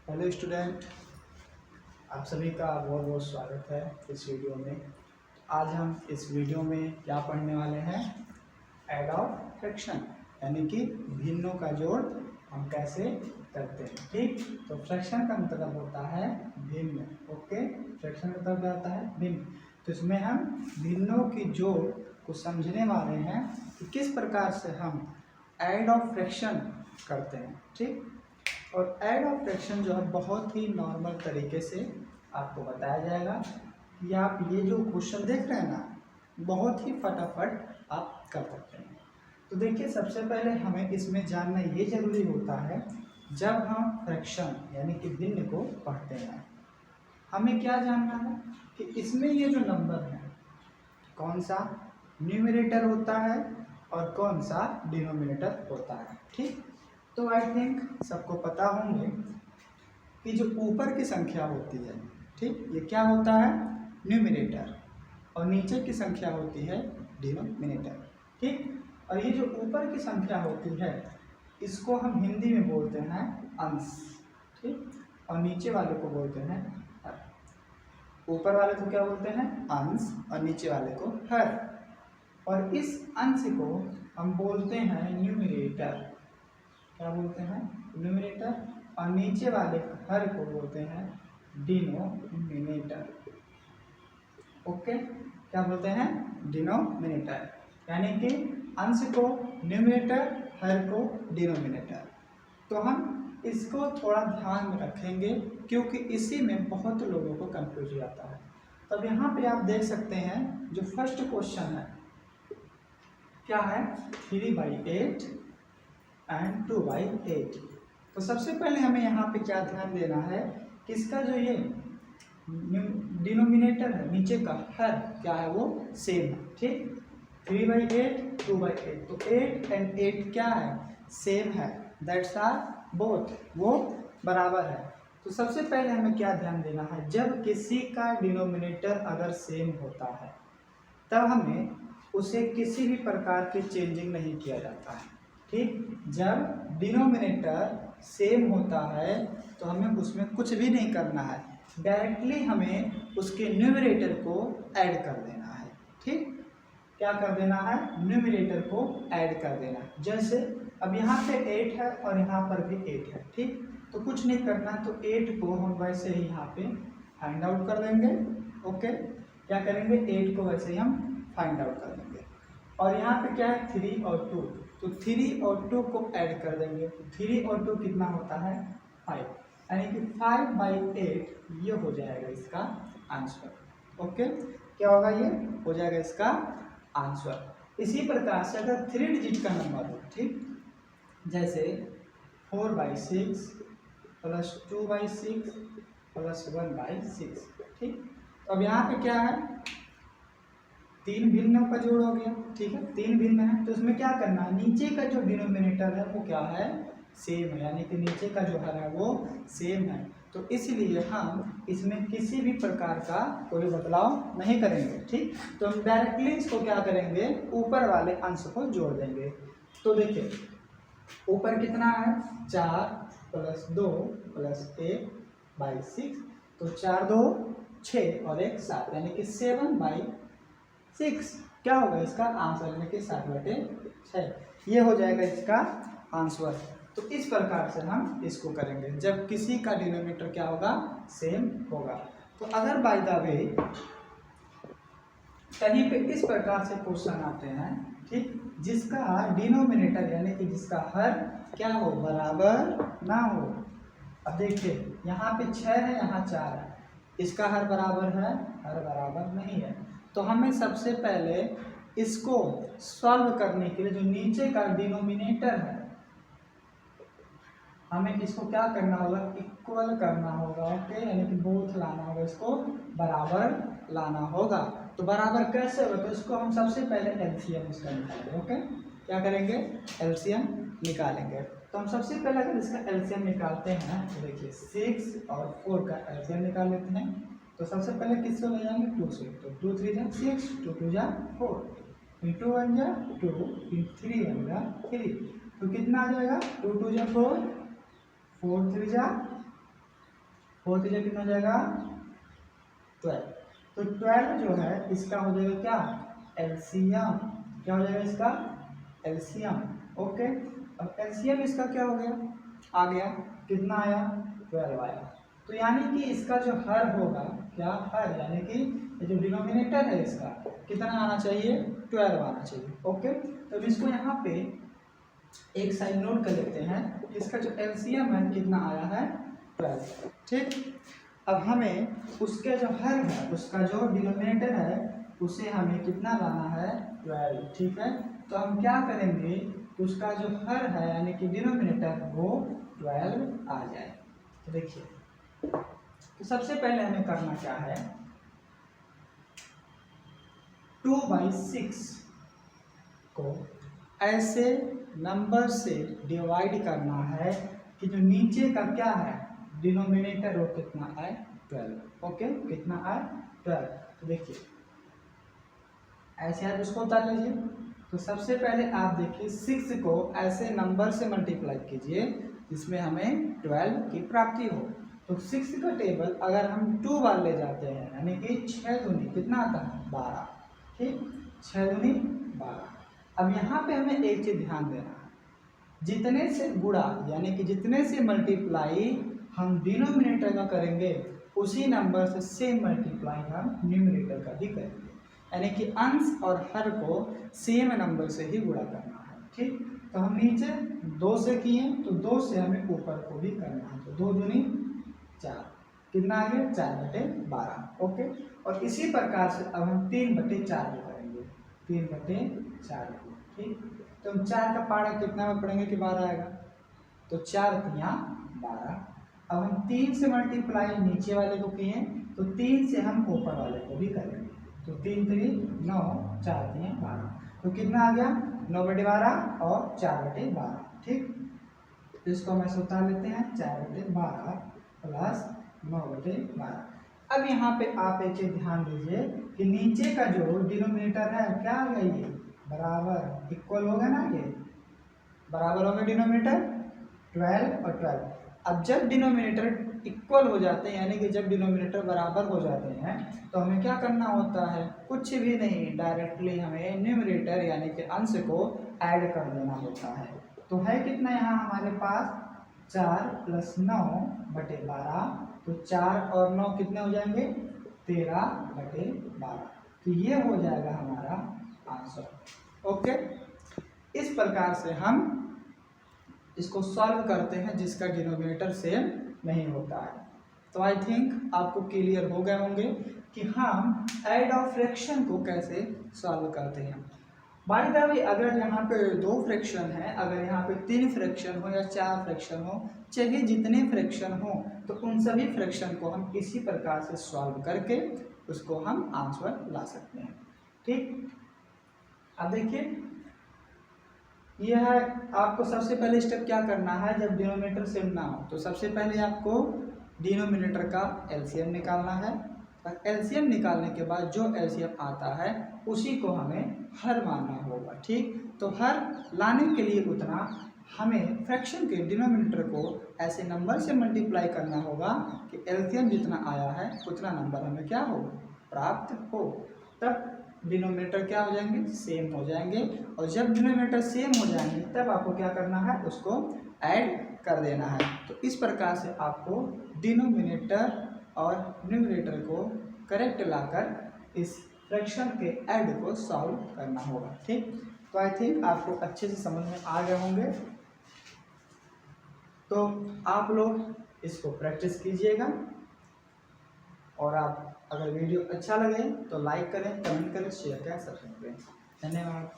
Hello student, आप सभी का बहुत बहुत स्वागत है इस वीडियो में। आज हम इस वीडियो में क्या पढ़ने वाले हैं? ऐड ऑफ फ्रैक्शन, यानी कि भिन्नों का जोड़ हम कैसे करते हैं। ठीक, तो फ्रैक्शन का मतलब होता है भिन्न। ओके, फ्रैक्शन का मतलब क्या होता है? भिन्न। तो इसमें हम भिन्नों की जोड़ को समझने वाले हैं कि किस प्रकार से हम ऐड ऑफ फ्रैक्शन करते हैं। ठीक, और ऐड ऑफ फ्रैक्शन जो है बहुत ही नॉर्मल तरीके से आपको बताया जाएगा कि आप ये जो क्वेश्चन देख रहे हैं ना, बहुत ही फटाफट आप कर सकते हैं। तो देखिए, सबसे पहले हमें इसमें जानना ये जरूरी होता है, जब हम फ्रैक्शन यानी कि भिन्न को पढ़ते हैं, हमें क्या जानना है कि इसमें ये जो नंबर है कौन सा न्यूमरेटर होता है और कौन सा डिनोमिनेटर होता है। ठीक, तो आई थिंक सबको पता होंगे कि जो ऊपर की संख्या होती है, ठीक, ये क्या होता है? न्यूमरेटर, और नीचे की संख्या होती है डिनोमिनेटर। ठीक, और ये जो ऊपर की संख्या होती है इसको हम हिंदी में बोलते हैं अंश। ठीक, और नीचे वाले को बोलते हैं हर। ऊपर वाले को क्या बोलते हैं? अंश, और नीचे वाले को हर। और इस अंश को हम बोलते हैं न्यूमरेटर। क्या बोलते हैं? न्यूमरेटर। और नीचे वाले हर को बोलते हैं डिनोमिनेटर। ओके, क्या बोलते हैं? डिनोमिनेटर, यानी कि अंश को न्यूमरेटर, हर को डिनोमिनेटर। तो हम इसको थोड़ा ध्यान में रखेंगे क्योंकि इसी में बहुत लोगों को कंफ्यूज आता है। तब यहाँ पे आप देख सकते हैं जो फर्स्ट क्वेश्चन है क्या है? 3/8 एंड 2/8। तो सबसे पहले हमें यहाँ पे क्या ध्यान देना है कि इसका जो ये डिनोमिनेटर है नीचे का हर क्या है? वो सेम है। ठीक, 3/8 2/8, तो 8 एंड 8 क्या है? सेम है, दैट्स आर बोथ, वो बराबर है। तो सबसे पहले हमें क्या ध्यान देना है, जब किसी का डिनोमिनेटर अगर सेम होता है तब हमें उसे किसी भी प्रकार की चेंजिंग नहीं किया जाता है। ठीक, जब डिनोमिनेटर सेम होता है तो हमें उसमें कुछ भी नहीं करना है, डायरेक्टली हमें उसके न्यूमरेटर को ऐड कर देना है। ठीक, क्या कर देना है? न्यूमरेटर को ऐड कर देना है। जैसे अब यहाँ पे 8 है और यहाँ पर भी 8 है। ठीक, तो कुछ नहीं करना, तो 8 को हम वैसे ही यहाँ पे फाइंड आउट कर देंगे। ओके, क्या करेंगे? 8 को वैसे ही हम फाइंड आउट कर देंगे। और यहाँ पे क्या है? 3 और 2, तो 3 और 2 को ऐड कर देंगे। 3 और 2 कितना होता है? 5, यानी कि 5/8 ये हो जाएगा इसका आंसर। ओके, क्या होगा? ये हो जाएगा इसका आंसर। इसी प्रकार से अगर 3 डिजिट का नंबर हो, ठीक, जैसे 4/6 प्लस 2/6 प्लस 1/6। ठीक, तो अब यहाँ पे क्या है? 3 भिन्नों का जोड़ हो गया। ठीक है, 3 भिन्न है तो इसमें क्या करना है? नीचे का जो डिनोमिनेटर है वो क्या है? सेम है, यानी कि नीचे का जो हर है वो सेम है। तो इसलिए हम इसमें किसी भी प्रकार का कोई बदलाव नहीं करेंगे। ठीक, तो हम डायरेक्टली इसको क्या करेंगे? ऊपर वाले अंश को जोड़ देंगे। तो देखिए, ऊपर कितना है? 4 प्लस 2 प्लस 1/6, तो 4 2 6 और 1 7, यानी कि 7/6 क्या होगा इसका आंसर? यानी कि 7/6 ये हो जाएगा इसका आंसर। तो इस प्रकार से हम इसको करेंगे जब किसी का डिनोमिनेटर क्या होगा? सेम होगा। तो अगर बाय द वे कहीं पे इस प्रकार से क्वेश्चन आते हैं, ठीक, जिसका डिनोमिनेटर यानी कि जिसका हर क्या हो? बराबर ना हो। अब देखिए, यहाँ पे 6 है, यहाँ 4 है, इसका हर बराबर है? हर बराबर नहीं है। तो हमें सबसे पहले इसको सॉल्व करने के लिए जो नीचे का डिनोमिनेटर है हमें इसको क्या करना होगा? इक्वल करना होगा। ओके, यानी कि बोथ लाना होगा, इसको बराबर लाना होगा। तो बराबर कैसे होगा? तो इसको हम सबसे पहले एलसीएम इसका निकालेंगे। ओके, क्या करेंगे? एलसीएम निकालेंगे। तो हम सबसे पहले अगर इसका एलसीएम निकालते हैं तो देखिए 6 और 4 का एलसीएम निकाल लेते हैं। तो सबसे पहले किससे ले जाएंगे? 2 से। तो 2 3 जा 6, 2 2 जा 4, 2 1 जा 2, 3 1 जा 3, तो कितना आ जाएगा? 2 2 जा 4, 4 3 जा 4 3 कितना हो जाएगा 12। तो 12 जो है इसका हो जाएगा क्या एलसीएम, क्या हो जाएगा इसका एलसीएम। ओके, अब एलसीएम इसका क्या हो गया आ गया, कितना आया 12 आया। तो यानी कि इसका जो हर होगा क्या हर, यानी कि ये जो डिनोमिनेटर है इसका कितना आना चाहिए 12 आना चाहिए। ओके, तो इसको यहाँ पे एक साइड नोट कर लेते हैं, इसका जो एलसीएम है कितना आया है 12। ठीक, अब हमें उसके जो हर है उसका जो डिनोमिनेटर है उसे हमें कितना लाना है 12। ठीक है, तो हम क्या करेंगे उसका जो हर है यानी कि डिनोमिनेटर वो 12 आ जाए। तो देखिए, तो सबसे पहले हमें करना क्या है 2/6 को ऐसे नंबर से डिवाइड करना है कि जो नीचे का क्या है डिनोमिनेटर वो कितना आए 12। ओके, कितना आए 12। तो देखिए ऐसे आप इसको उतार लीजिए। तो सबसे पहले आप देखिए 6 को ऐसे नंबर से मल्टीप्लाई कीजिए जिसमें हमें 12 की प्राप्ति हो। तो 6 का टेबल अगर हम 2 बार ले जाते हैं यानी कि 6 दूनी कितना आता है 12। ठीक, 6 दूनी 12। अब यहाँ पे हमें एक चीज ध्यान देना है, जितने से गुणा यानी कि जितने से मल्टीप्लाई हम डिनोमिनेटर का करेंगे उसी नंबर से सेम मल्टीप्लाई हम न्यूमरेटर का भी करेंगे, यानी कि अंश और हर को सेम नंबर से ही गुणा करना है। ठीक, तो हम नीचे 2 से किए तो 2 से हमें ऊपर को भी करना है। तो 2 दूनी 4 कितना आ गया 4/12। ओके, और इसी प्रकार से अब हम 3/4 को करेंगे 3/4 को। ठीक, तो हम 4 का पारा कितना में पढ़ेंगे कि 12 आएगा, तो 4 3 12। अब हम 3 से मल्टीप्लाई नीचे वाले को किए तो 3 से हम ऊपर वाले को भी करेंगे। तो 3 3 9 4 3 12। तो कितना आ गया 9/12 और 4/12। ठीक, तो इसको हम ऐसे उतार लेते हैं 4/12 प्लस 9/12। अब यहाँ पे आप एक चीज ध्यान दीजिए कि नीचे का जो डिनोमिनेटर है क्या आ गया ये बराबर इक्वल होगा ना, ये बराबर होगा डिनोमिनेटर 12 और 12। अब जब डिनोमिनेटर इक्वल हो जाते हैं यानी कि जब डिनोमिनेटर बराबर हो जाते हैं तो हमें क्या करना होता है कुछ भी नहीं, डायरेक्टली हमें न्यूमरेटर यानी कि अंश को ऐड कर देना होता है। तो है कितना यहाँ हमारे पास 4 + 9/12। तो 4 और 9 कितने हो जाएंगे 13/12। तो ये हो जाएगा हमारा आंसर। ओके, इस प्रकार से हम इसको सॉल्व करते हैं जिसका डिनोमिनेटर सेम नहीं होता है। तो आई थिंक आपको क्लियर हो गए होंगे कि हम ऐड और फ्रैक्शन को कैसे सॉल्व करते हैं। बाय द वे, अगर यहाँ पे 2 फ्रैक्शन है, अगर यहाँ पे 3 फ्रैक्शन हो या 4 फ्रैक्शन हो, चाहे जितने फ्रैक्शन हो, तो उन सभी फ्रैक्शन को हम इसी प्रकार से सॉल्व करके उसको हम आंसर ला सकते हैं। ठीक, अब देखिए यह है आपको सबसे पहले स्टेप क्या करना है जब डिनोमिनेटर सेम ना हो, तो सबसे पहले आपको डिनोमिनेटर का एलसीएम निकालना है। और एलसीएम निकालने के बाद जो एलसीएम आता है उसी को हमें हर मानना होगा। ठीक, तो हर लाने के लिए उतना हमें फ्रैक्शन के डिनोमिनेटर को ऐसे नंबर से मल्टीप्लाई करना होगा कि एलसीएम जितना आया है उतना नंबर हमें क्या हो प्राप्त हो, तब डिनोमिनेटर क्या हो जाएंगे सेम हो जाएंगे। और जब डिनोमिनेटर सेम हो जाएंगे तब आपको क्या करना है उसको ऐड कर देना है। तो इस प्रकार से आपको डिनोमिनेटर और न्यूमरेटर को करेक्ट लाकर इस फ्रैक्शन के ऐड को सॉल्व करना होगा। ठीक, तो आई थिंक आपको अच्छे से समझ में आ गए होंगे। तो आप लोग इसको प्रैक्टिस कीजिएगा और आप अगर वीडियो अच्छा लगे तो लाइक करें, कमेंट करें, शेयर करें, सब्सक्राइब करें। धन्यवाद।